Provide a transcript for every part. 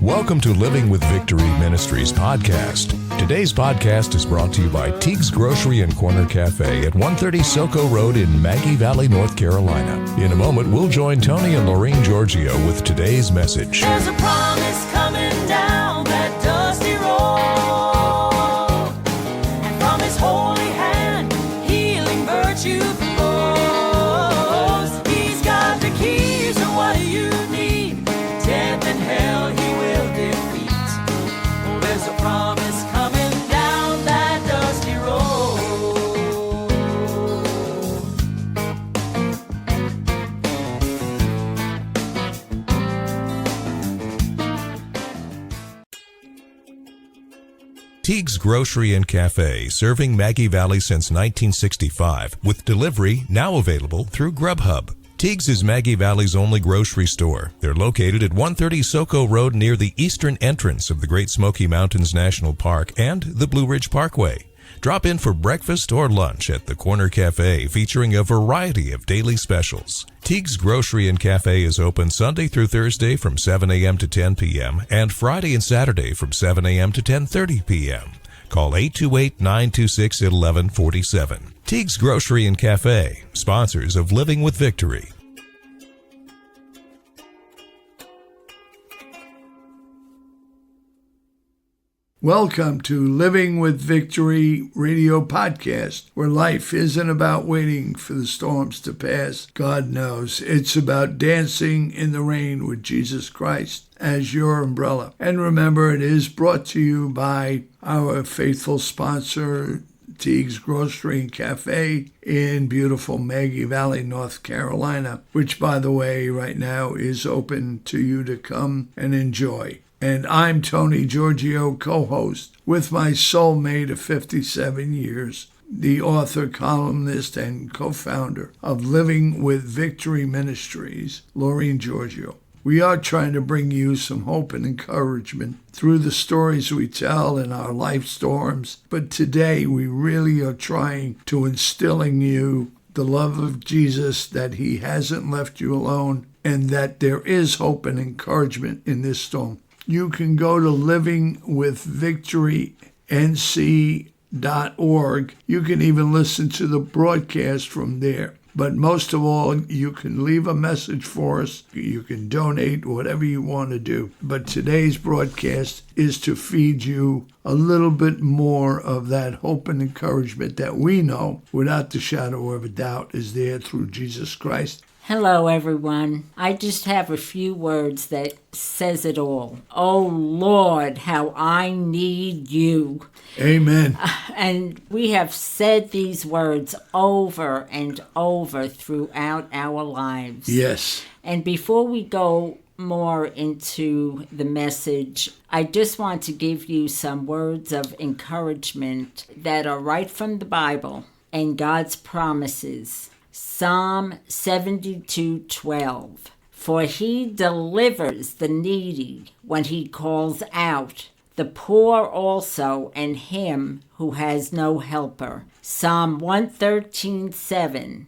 Welcome to Living with Victory Ministries podcast. Today's podcast is brought to you by Teague's Grocery and Corner Cafe at 130 Soco Road in Maggie Valley, North Carolina. In a moment, we'll join Tony and Laureen Giorgio with today's message. There's a promise coming down that dusty road, and from His holy hand, healing virtue flows. He's got the keys to what you need. Death and hell He will defeat. Oh, there's a promise coming down that dusty road. Teague's Grocery and Cafe, serving Maggie Valley since 1965, with delivery now available through Grubhub. Teague's is Maggie Valley's only grocery store. They're located at 130 Soco Road near the eastern entrance of the Great Smoky Mountains National Park and the Blue Ridge Parkway. Drop in for breakfast or lunch at the Corner Cafe, featuring a variety of daily specials. Teague's Grocery and Cafe is open Sunday through Thursday from 7 a.m. to 10 p.m. and Friday and Saturday from 7 a.m. to 10:30 p.m. Call 828-926-1147. Teague's Grocery and Cafe, sponsors of Living with Victory. Welcome to Living with Victory radio podcast, where life isn't about waiting for the storms to pass. God knows it's about dancing in the rain with Jesus Christ as your umbrella. And remember, it is brought to you by our faithful sponsor, Teague's Grocery and Cafe in beautiful Maggie Valley, North Carolina, which, by the way, right now is open to you to come and enjoy. And I'm Tony Giorgio, co-host, with my soulmate of 57 years, the author, columnist, and co-founder of Living with Victory Ministries, Laureen Giorgio. We are trying to bring you some hope and encouragement through the stories we tell in our life storms. But today we really are trying to instill in you the love of Jesus, that He hasn't left you alone, and that there is hope and encouragement in this storm. You can go to livingwithvictorync.org. You can even listen to the broadcast from there. But most of all, you can leave a message for us. You can donate, whatever you want to do. But today's broadcast is to feed you a little bit more of that hope and encouragement that we know, without the shadow of a doubt, is there through Jesus Christ. Hello, everyone. I just have a few words that says it all. Oh, Lord, how I need you. Amen. And we have said these words over and over throughout our lives. Yes. And before we go more into the message, I just want to give you some words of encouragement that are right from the Bible and God's promises. Psalm 72:12. For He delivers the needy when He calls out, the poor also, and him who has no helper. Psalm 113:7.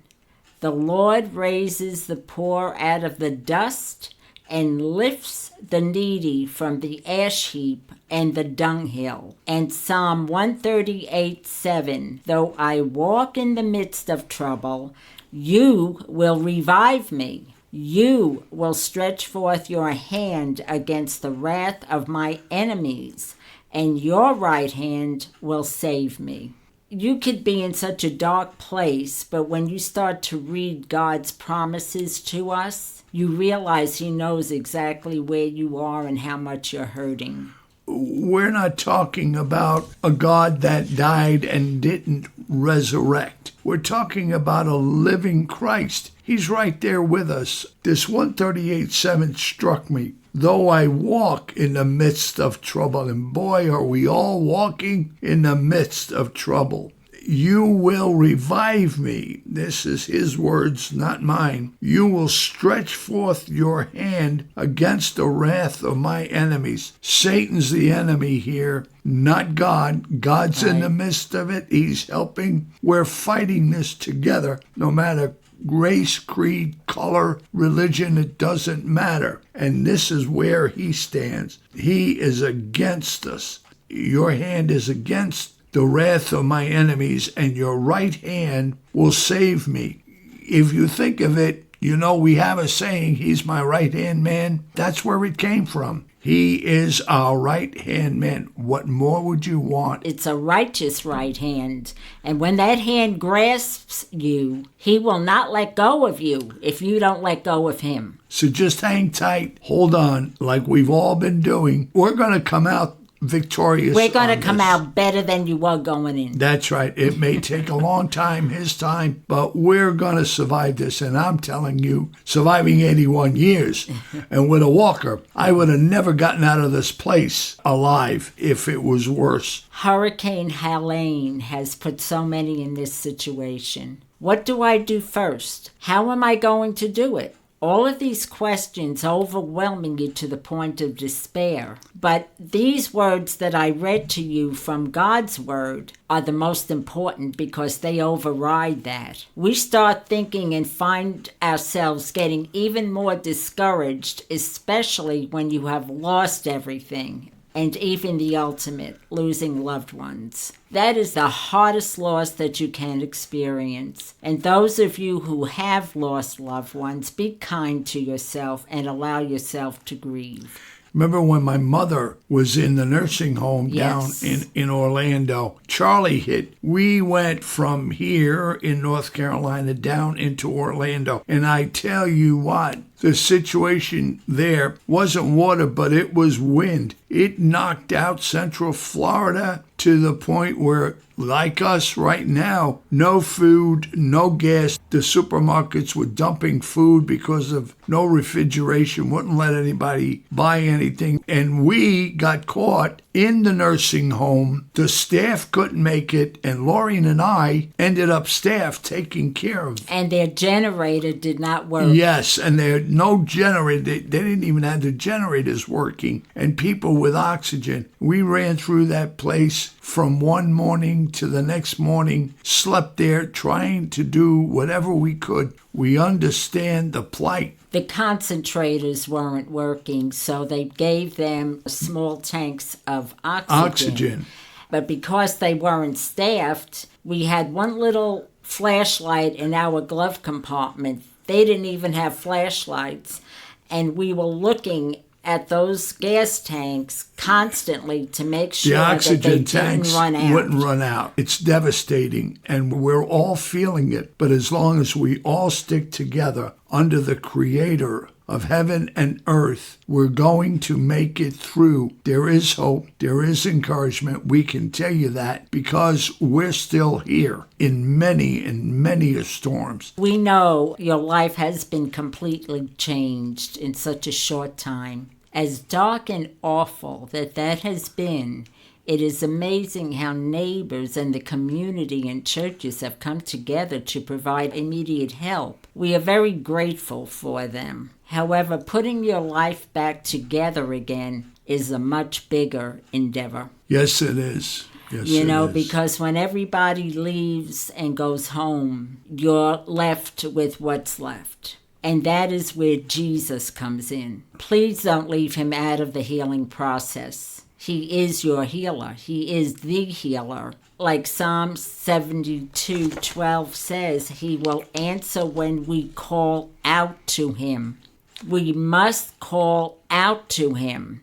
The Lord raises the poor out of the dust and lifts the needy from the ash heap and the dunghill. And Psalm 138:7. Though I walk in the midst of trouble, you will revive me. You will stretch forth your hand against the wrath of my enemies, and your right hand will save me. You could be in such a dark place, but when you start to read God's promises to us, you realize He knows exactly where you are and how much you're hurting. We're not talking about a God that died and didn't resurrect. We're talking about a living Christ. He's right there with us. This 138:7 struck me. Though I walk in the midst of trouble, and boy, are we all walking in the midst of trouble. You will revive me. This is His words, not mine. You will stretch forth your hand against the wrath of my enemies. Satan's the enemy here, not God. God's in the midst of it. He's helping. We're fighting this together, no matter race, creed, color, religion, it doesn't matter. And this is where he stands. He is against us. Your hand is against the wrath of my enemies, and your right hand will save me. If you think of it, we have a saying, he's my right-hand man. That's where it came from. He is our right-hand man. What more would you want? It's a righteous right hand. And when that hand grasps you, he will not let go of you if you don't let go of him. So just hang tight. Hold on, like we've all been doing. We're going to come out victorious. We're going to come out better than you were going in. That's right. It may take a long time, his time, but we're going to survive this. And I'm telling you, surviving 81 years and with a walker, I would have never gotten out of this place alive if it was worse. Hurricane Helene has put so many in this situation. What do I do first? How am I going to do it? All of these questions overwhelming you to the point of despair. But these words that I read to you from God's Word are the most important because they override that. We start thinking and find ourselves getting even more discouraged, especially when you have lost everything. And even the ultimate, losing loved ones. That is the hardest loss that you can experience. And those of you who have lost loved ones, be kind to yourself and allow yourself to grieve. Remember when my mother was in the nursing home down in Orlando? Charlie hit. We went from here in North Carolina down into Orlando. And I tell you what, the situation there wasn't water, but it was wind. It knocked out Central Florida to the point where, like us right now, no food, no gas. The supermarkets were dumping food because of no refrigeration, wouldn't let anybody buy anything. And we got caught in the nursing home. The staff couldn't make it, and Laureen and I ended up staff taking care of. And their generator did not work. Yes, and there no generator. They didn't even have the generators working. And people with oxygen. We ran through that place from one morning to the next morning, slept there trying to do whatever we could. We understand the plight. The concentrators weren't working, so they gave them small tanks of oxygen. But because they weren't staffed, we had one little flashlight in our glove compartment. They didn't even have flashlights. And we were looking at those gas tanks constantly to make sure that they didn't run out. Wouldn't run out. It's devastating, and we're all feeling it. But as long as we all stick together under the Creator of heaven and earth, we're going to make it through. There is hope. There is encouragement. We can tell you that because we're still here in many storms. We know your life has been completely changed in such a short time. As dark and awful that has been, it is amazing how neighbors and the community and churches have come together to provide immediate help. We are very grateful for them. However, putting your life back together again is a much bigger endeavor. Yes, it is. Yes, because when everybody leaves and goes home, you're left with what's left. And that is where Jesus comes in. Please don't leave him out of the healing process. He is your healer. He is the healer. Like Psalm 72:12 says, he will answer when we call out to him. We must call out to him.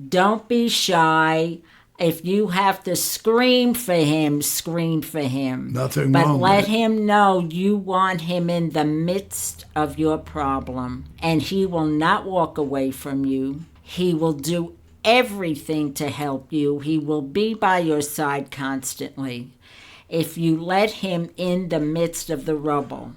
Don't be shy. If you have to scream for him, scream for him. Nothing but wrong let with him know you want him in the midst of your problem. And he will not walk away from you. He will do everything to help you. He will be by your side constantly. If you let him in the midst of the rubble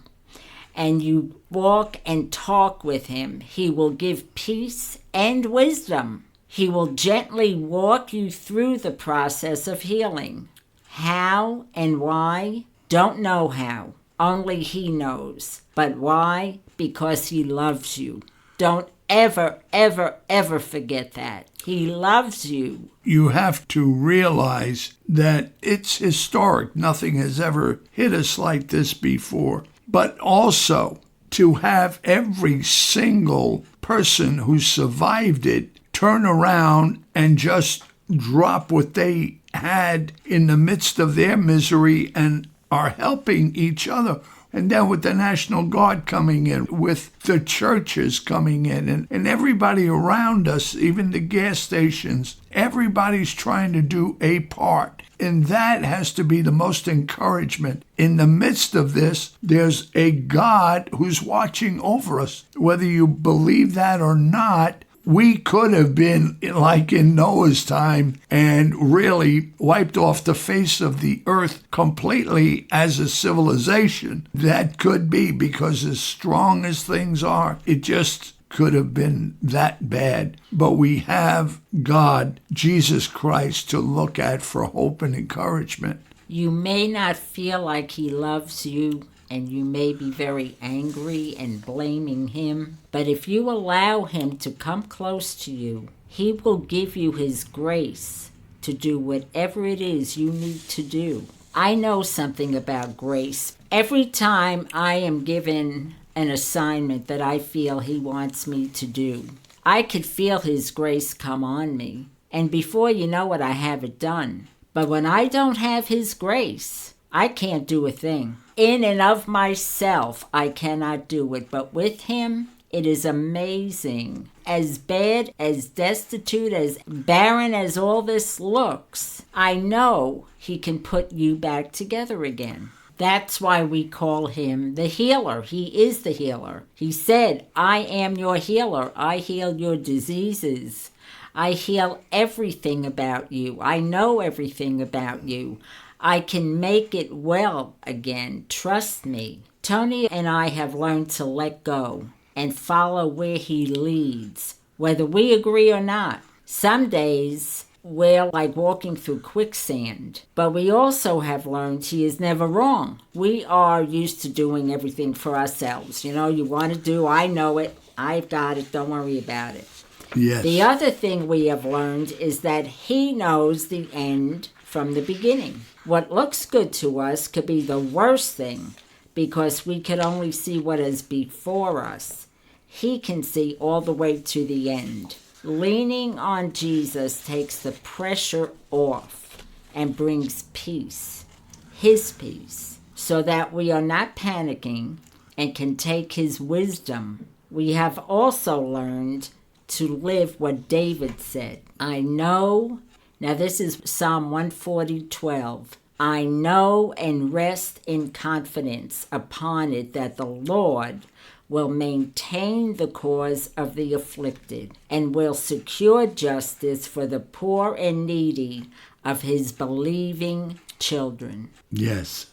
and you walk and talk with him, he will give peace and wisdom. He will gently walk you through the process of healing. How and why? Don't know how. Only he knows. But why? Because he loves you. Don't ever, ever, ever forget that. He loves you. You have to realize that it's historic. Nothing has ever hit us like this before. but also to have every single person who survived it turn around and just drop what they had in the midst of their misery and are helping each other. And then with the National Guard coming in, with the churches coming in, and everybody around us, even the gas stations, everybody's trying to do a part. And that has to be the most encouragement. In the midst of this, there's a God who's watching over us. Whether you believe that or not, we could have been like in Noah's time and really wiped off the face of the earth completely as a civilization. That could be, because as strong as things are, it just could have been that bad. But we have God, Jesus Christ, to look at for hope and encouragement. You may not feel like he loves you, and you may be very angry and blaming him, but if you allow him to come close to you, he will give you his grace to do whatever it is you need to do. I know something about grace. Every time I am given an assignment that I feel he wants me to do, I could feel his grace come on me, and before you know it, I have it done. But when I don't have his grace, I can't do a thing. In and of myself, I cannot do it. But with him, it is amazing. As bad, as destitute, as barren as all this looks, I know he can put you back together again. That's why we call him the healer. He is the healer. He said, I am your healer. I heal your diseases. I heal everything about you. I know everything about you. I can make it well again. Trust me. Tony and I have learned to let go and follow where he leads, whether we agree or not. Some days we're like walking through quicksand, but we also have learned he is never wrong. We are used to doing everything for ourselves. You want to do, I know it, I've got it, don't worry about it. Yes. The other thing we have learned is that he knows the end from the beginning. What looks good to us could be the worst thing because we can only see what is before us. He can see all the way to the end. Leaning on Jesus takes the pressure off and brings peace, his peace, so that we are not panicking and can take his wisdom. We have also learned to live what David said. I know, now this is Psalm 140:12. I know and rest in confidence upon it that the Lord will maintain the cause of the afflicted and will secure justice for the poor and needy of his believing children. Yes.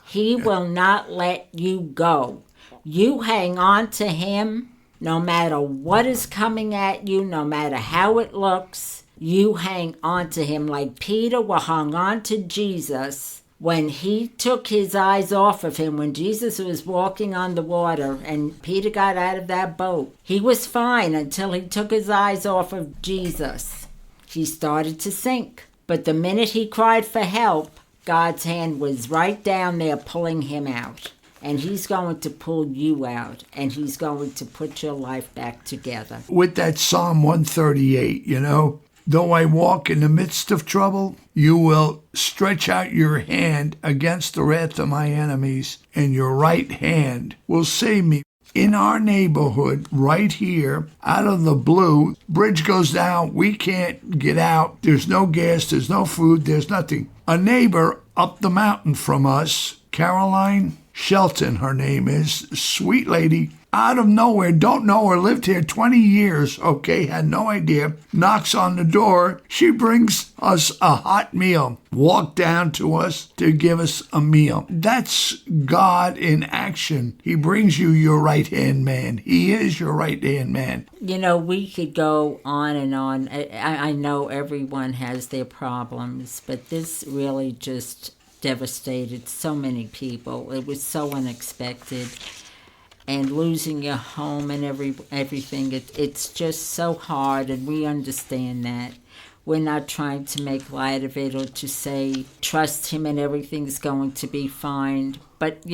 He will not let you go. You hang on to him no matter what is coming at you, no matter how it looks. You hang on to him like Peter hung on to Jesus when he took his eyes off of him, when Jesus was walking on the water and Peter got out of that boat. He was fine until he took his eyes off of Jesus. He started to sink. But the minute he cried for help, God's hand was right down there pulling him out. And he's going to pull you out, and he's going to put your life back together. With that Psalm 138, though I walk in the midst of trouble, you will stretch out your hand against the wrath of my enemies, and your right hand will save me. In our neighborhood, right here, out of the blue, bridge goes down, we can't get out, there's no gas, there's no food, there's nothing. A neighbor up the mountain from us, Caroline Shelton, her name is, sweet lady, out of nowhere, don't know her, lived here 20 years, had no idea, knocks on the door, she brings us a hot meal, walked down to us to give us a meal. That's God in action. He brings you your right-hand man. He is your right-hand man. We could go on and on. I know everyone has their problems, but this really just devastated so many people. It was so unexpected. And losing your home and everything, it's just so hard, and we understand that. We're not trying to make light of it or to say, trust him and everything's going to be fine. But,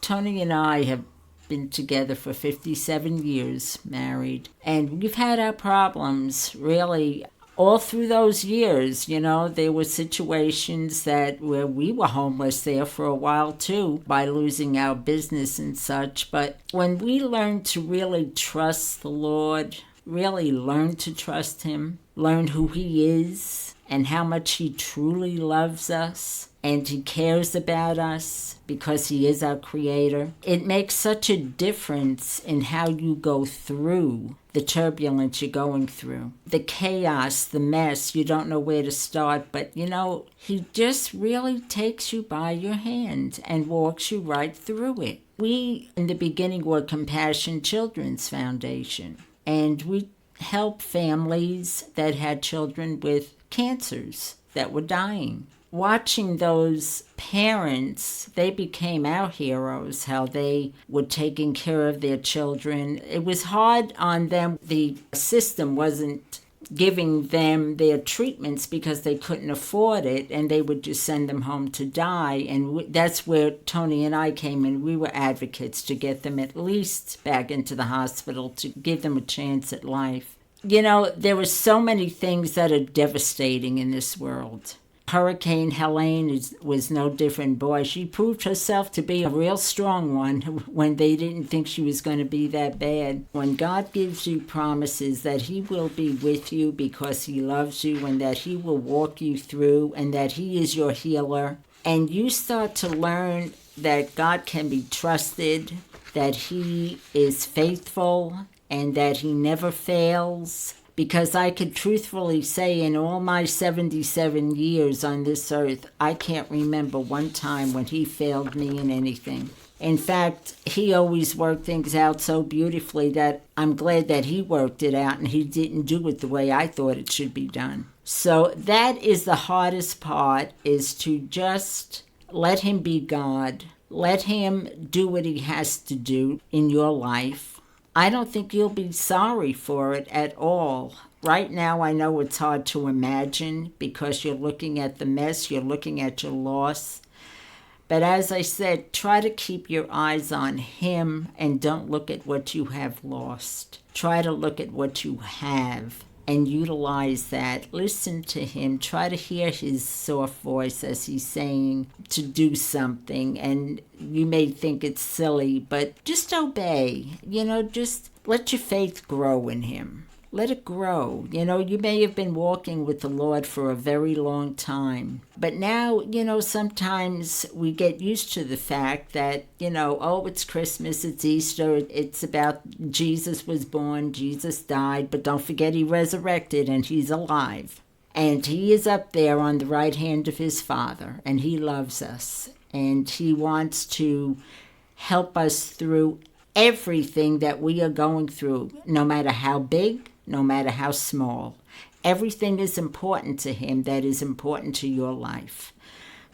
Tony and I have been together for 57 years, married, and we've had our problems, really. All through those years, there were situations where we were homeless there for a while too, by losing our business and such. But when we learned to really trust the Lord, really learn to trust Him, learn who He is and how much He truly loves us, and He cares about us because He is our Creator, it makes such a difference in how you go through the turbulence you're going through, the chaos, the mess. You don't know where to start, but He just really takes you by your hand and walks you right through it. We, in the beginning, were Compassion Children's Foundation, and we help families that had children with cancers that were dying. Watching those parents, they became our heroes, how they were taking care of their children. It was hard on them. The system wasn't giving them their treatments because they couldn't afford it, and they would just send them home to die. And that's where Tony and I came in. We were advocates to get them at least back into the hospital, to give them a chance at life. There were so many things that are devastating in this world. Hurricane Helene was no different. Boy, she proved herself to be a real strong one when they didn't think she was going to be that bad. When God gives you promises that He will be with you because He loves you, and that He will walk you through, and that He is your healer, and you start to learn that God can be trusted, that He is faithful, and that He never fails. Because I could truthfully say, in all my 77 years on this earth, I can't remember one time when He failed me in anything. In fact, He always worked things out so beautifully that I'm glad that He worked it out and He didn't do it the way I thought it should be done. So that is the hardest part, is to just let Him be God. Let Him do what He has to do in your life. I don't think you'll be sorry for it at all. Right now, I know it's hard to imagine because you're looking at the mess, you're looking at your loss. But as I said, try to keep your eyes on Him and don't look at what you have lost. Try to look at what you have and utilize that. Listen to Him. Try to hear His soft voice as He's saying to do something. And you may think it's silly, but just obey. Just let your faith grow in Him. Let it grow. You may have been walking with the Lord for a very long time. But now, sometimes we get used to the fact that, it's Christmas, it's Easter, it's about Jesus was born, Jesus died, but don't forget He resurrected and He's alive. And He is up there on the right hand of His Father, and He loves us. And He wants to help us through everything that we are going through, no matter how big, no matter how small. Everything is important to Him that is important to your life.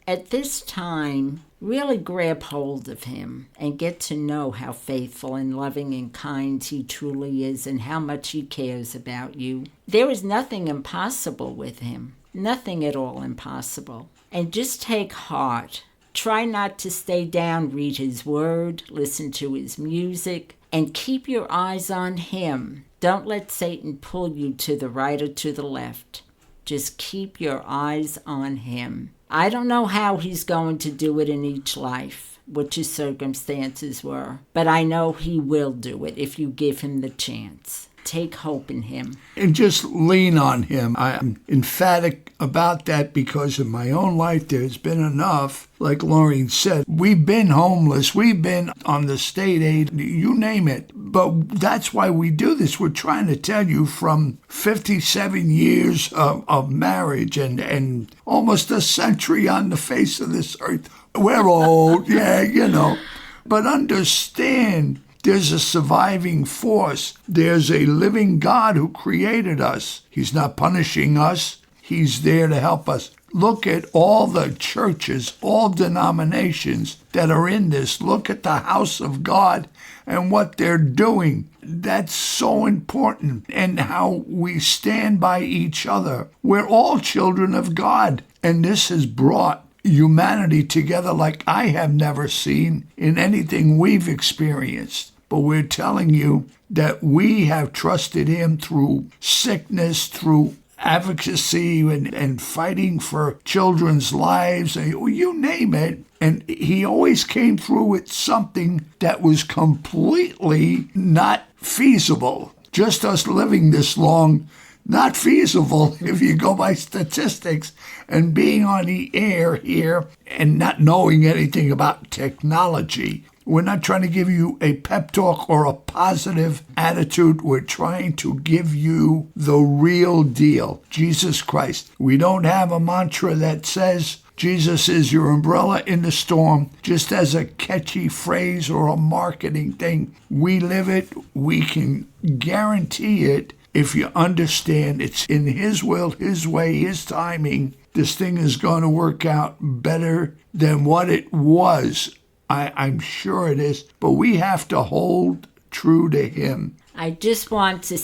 At this time, really grab hold of Him and get to know how faithful and loving and kind He truly is, and how much He cares about you. There is nothing impossible with Him. Nothing at all impossible. And just take heart. Try not to stay down. Read His Word, listen to His music, and keep your eyes on Him. Don't let Satan pull you to the right or to the left. Just keep your eyes on Him. I don't know how He's going to do it in each life, what your circumstances were, but I know He will do it if you give Him the chance. Take hope in Him. And just lean on Him. I'm emphatic about that because in my own life there's been enough. Like Laureen said, we've been homeless. We've been on the state aid, you name it. But that's why we do this. We're trying to tell you from 57 years of marriage and almost a century on the face of this earth. We're old, But understand, there's a surviving force. There's a living God who created us. He's not punishing us. He's there to help us. Look at all the churches, all denominations that are in this. Look at the house of God and what they're doing. That's so important. And how we stand by each other. We're all children of God. And this has brought humanity together like I have never seen in anything we've experienced. But we're telling you that we have trusted him through sickness, through advocacy and fighting for children's lives, you name it. And he always came through with something that was completely not feasible. Just us living this long, not feasible if you go by statistics, and being on the air here and not knowing anything about technology. We're not trying to give you a pep talk or a positive attitude. We're trying to give you the real deal, Jesus Christ. We don't have a mantra that says Jesus is your umbrella in the storm, just as a catchy phrase or a marketing thing. We live it. We can guarantee it if you understand it's in his will, his way, his timing. This thing is going to work out better than what it was. I'm sure it is, but we have to hold true to him. I just want to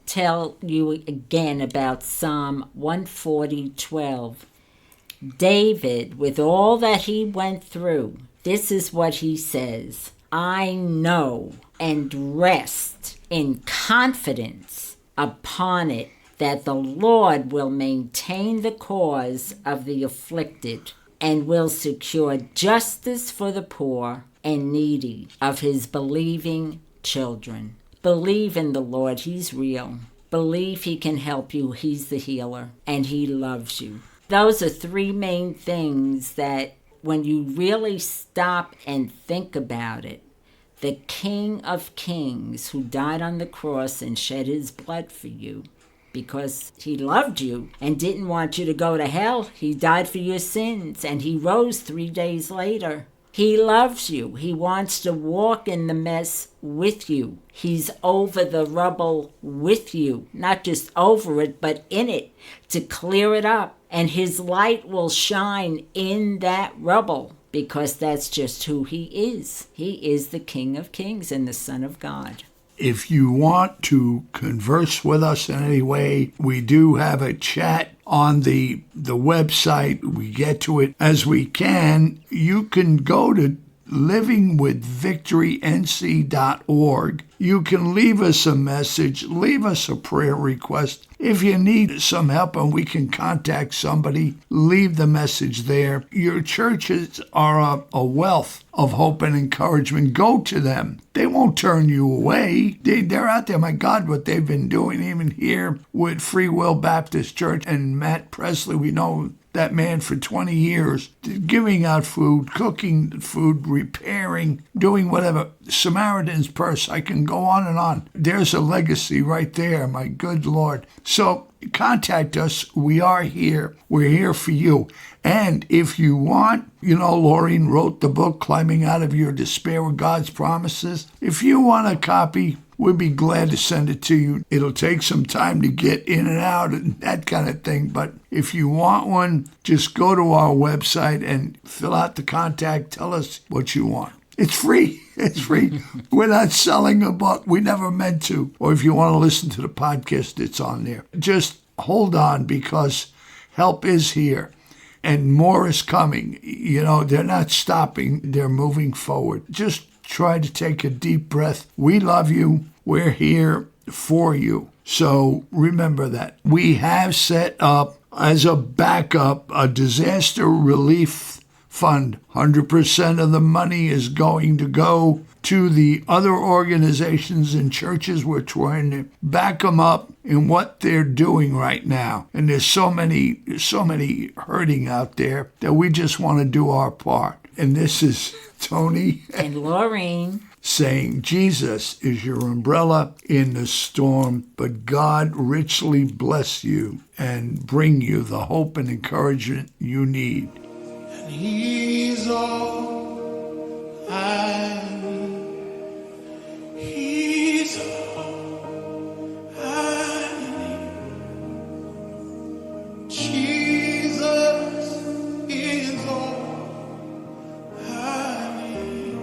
tell you again about Psalm 140:12. David, with all that he went through, this is what he says: I know and rest in confidence upon it that the Lord will maintain the cause of the afflicted and will secure justice for the poor and needy of his believing children. Believe in the Lord. He's real. Believe he can help you. He's the healer, and he loves you. Those are three main things that when you really stop and think about it, the King of Kings who died on the cross and shed his blood for you, because he loved you and didn't want you to go to hell. He died for your sins, and he rose 3 days later. He loves you. He wants to walk in the mess with you. He's over the rubble with you, not just over it, but in it, to clear it up. And his light will shine in that rubble, because that's just who he is. He is the King of Kings and the Son of God. If you want to converse with us in any way, we do have a chat on the website. We get to it as we can. You can go to livingwithvictorync.org. You can leave us a message, leave us a prayer request. If you need some help and we can contact somebody, leave the message there. Your churches are a wealth of hope and encouragement. Go to them. They won't turn you away. They're out there. My God, what they've been doing, even here with Free Will Baptist Church and Matt Presley, we know that man for 20 years, giving out food, cooking food, repairing, doing whatever. Samaritan's Purse, I can go on and on. There's a legacy right there, my good Lord. So contact us. We are here. We're here for you. And if you want, Laureen wrote the book, Climbing Out of Your Despair with God's Promises. If you want a copy, we'd be glad to send it to you. It'll take some time to get in and out and that kind of thing. But if you want one, just go to our website and fill out the contact. Tell us what you want. It's free. It's free. We're not selling a book. We never meant to. Or if you want to listen to the podcast, it's on there. Just hold on, because help is here. And more is coming. They're not stopping. They're moving forward. Just try to take a deep breath. We love you. We're here for you. So remember that. We have set up as a backup a disaster relief fund. 100% of the money is going to go to the other organizations and churches. We're trying to back them up in what they're doing right now. And there's so many hurting out there that we just want to do our part. And this is Tony and Laureen saying Jesus is your umbrella in the storm, but God richly bless you and bring you the hope and encouragement you need. And He's all I need. He's all I need. Jesus is all I need.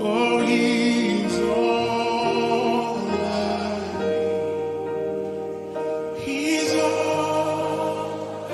Oh, He's all I need. He's all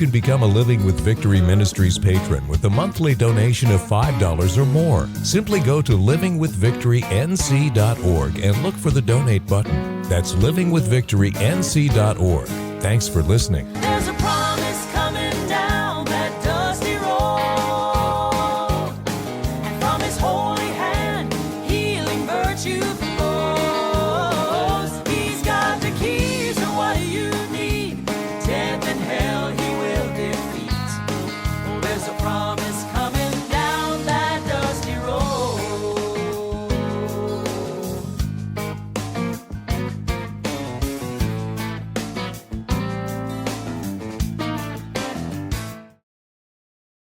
can become a Living with Victory Ministries patron with a monthly donation of $5 or more. Simply go to livingwithvictorync.org and look for the donate button. That's livingwithvictorync.org. Thanks for listening. There's a promise.